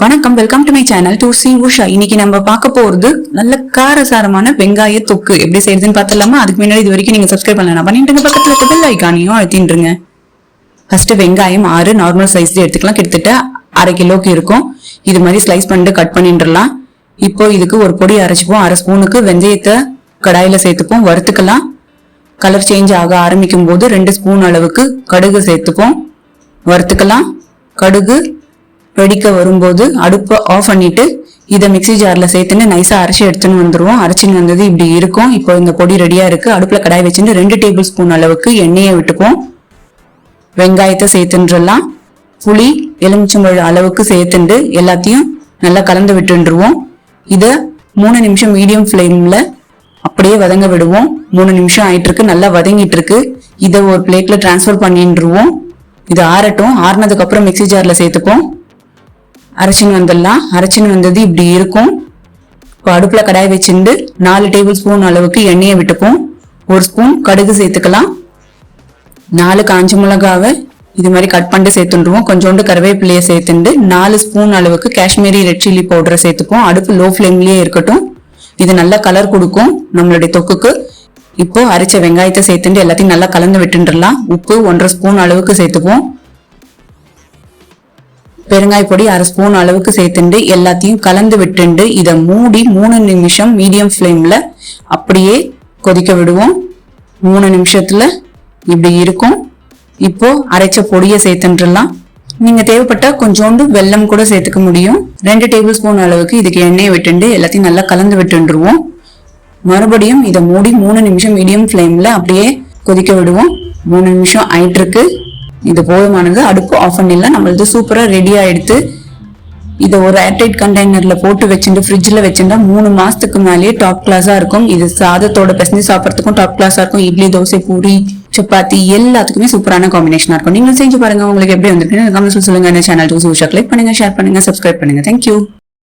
வணக்கம், welcome to my channel to C Usha. இன்னைக்கு நம்ம பார்க்க போறது நல்ல காரசாரமான வெங்காய தொக்கு எப்படி செய்யறதுன்னு பார்த்தலாமா? அதுக்கு முன்னாடி இது வரைக்கும் நீங்க சப்ஸ்கிரைப் பண்ணலாம் பண்ணிட்டு பக்கத்துல இருக்க பெல் ஐகானையும் அழுத்திட்டுருங்க. ஃபர்ஸ்ட் வெங்காயம் 6 நார்மல் சைஸ்ல எடுத்துக்கலாம். கிட்டத்தட்ட 1/2 கிலோக்கு இருக்கும். இது மாதிரி ஸ்லைஸ் பண்ணிட்டு கட் பண்ணிட்டுலாம். இப்போ இதுக்கு ஒரு பொடி அரைச்சிப்போம். 1/2 ஸ்பூனுக்கு வெந்தயத்தை கடாயில சேர்த்துப்போம், வறுத்துக்கலாம். கலர் சேஞ்ச் ஆக ஆரம்பிக்கும் போது 2 ஸ்பூன் அளவுக்கு கடுகு சேர்த்துப்போம், வறுத்துக்கலாம். கடுகு வெடிக்க வரும்போது அடுப்பை ஆஃப் பண்ணிட்டு இதை மிக்சி ஜார்ல சேர்த்துன்னு நைஸா அரைச்சி எடுத்துன்னு வந்துருவோம். அரைச்சின்னு வந்தது இப்படி இருக்கும். இப்போ இந்த பொடி ரெடியா இருக்கு. அடுப்புல கடாய் வச்சுட்டு 2 டேபிள் ஸ்பூன் அளவுக்கு எண்ணெயை விட்டுப்போம். வெங்காயத்தை சேர்த்துன்றலாம். புளி எலுமிச்சம்பழம் அளவுக்கு சேர்த்துண்டு எல்லாத்தையும் நல்லா கலந்து விட்டுருவோம். இதை 3 நிமிஷம் மீடியம் ஃபிளேம்ல அப்படியே வதங்க விடுவோம். 3 நிமிஷம் ஆயிட்டு இருக்கு, நல்லா வதங்கிட்டு இருக்கு. இதை ஒரு பிளேட்ல டிரான்ஸ்ஃபர் பண்ணிடுவோம். இது ஆறட்டும். ஆறுனதுக்கு அப்புறம் மிக்சி ஜார்ல சேர்த்துப்போம். அரைச்சின்னு வந்துடலாம். அரைச்சின்னு வந்தது இப்படி இருக்கும். இப்போ அடுப்புல கடாய் வச்சுட்டு 4 டேபிள் ஸ்பூன் அளவுக்கு எண்ணெயை விட்டுப்போம். 1 ஸ்பூன் கடுகு சேர்த்துக்கலாம். 4 காஞ்ச மிளகாவை இது மாதிரி கட் பண்ணிட்டு சேர்த்துருவோம். கொஞ்சோண்டு கருவேப்பிலையை சேர்த்துட்டு 4 ஸ்பூன் அளவுக்கு காஷ்மீரி ரெட் சில்லி பவுடரை சேர்த்துப்போம். அடுப்பு லோ ஃபிளேம்லயே இருக்கட்டும். இது நல்ல கலர் கொடுக்கும் நம்மளுடைய தொக்குக்கு. இப்போ அரைச்ச வெங்காயத்தை சேர்த்துட்டு எல்லாத்தையும் நல்லா கலந்து விட்டுடலாம். உப்பு 1.5 ஸ்பூன் அளவுக்கு சேர்த்துப்போம். பெருங்காய பொடி 1/2 ஸ்பூன் அளவுக்கு சேர்த்துண்டு எல்லாத்தையும் கலந்து விட்டுண்டு இதை மூடி 3 நிமிஷம் மீடியம் ஃபிளேம்ல அப்படியே கொதிக்க விடுவோம். 3 நிமிஷத்துல இப்படி இருக்கும். இப்போ அரைச்ச பொடியை சேர்த்துடலாம். நீங்க தேவைப்பட்டா கொஞ்சோண்டு வெல்லம் கூட சேர்த்துக்க முடியும். 2 டேபிள் ஸ்பூன் அளவுக்கு இதுக்கு எண்ணெயை விட்டுண்டு எல்லாத்தையும் நல்லா கலந்து விட்டுருவோம். மறுபடியும் இதை மூடி 3 நிமிஷம் மீடியம் ஃபிளேம்ல அப்படியே கொதிக்க விடுவோம். 3 நிமிஷம் ஆயிட்டு இருக்கு. இது போதுமானது. அடுப்பு ஆஃப் பண்ணிடலாம். நம்மளது சூப்பரா ரெடி ஆயிடுத்து. இதை ஒரு ஏர்டைட் கண்டெய்னர்ல போட்டு வச்சுட்டு ஃப்ரிட்ஜ்ல வச்சுட்டா 3 மாசத்துக்கு மேலேயே டாப் கிளாஸா இருக்கும். இது சாதத்தோட பிசைஞ்சு சாப்பிட்றதுக்கும் டாப் கிளாஸா இருக்கும். இட்லி, தோசை, பூரி, சப்பாத்தி எல்லாத்துக்குமே சூப்பரான காம்பினேஷனா இருக்கும். நீங்க செஞ்சு பாருங்க. உங்களுக்கு எப்படி வந்திருக்குன்னு கமெண்ட்ஸ்ல சொல்லுங்க. இந்த channel to C Usha like பண்ணுங்க, ஷேர் பண்ணுங்க, சப்ஸ்கிரைப் பண்ணுங்க. தேங்க்யூ.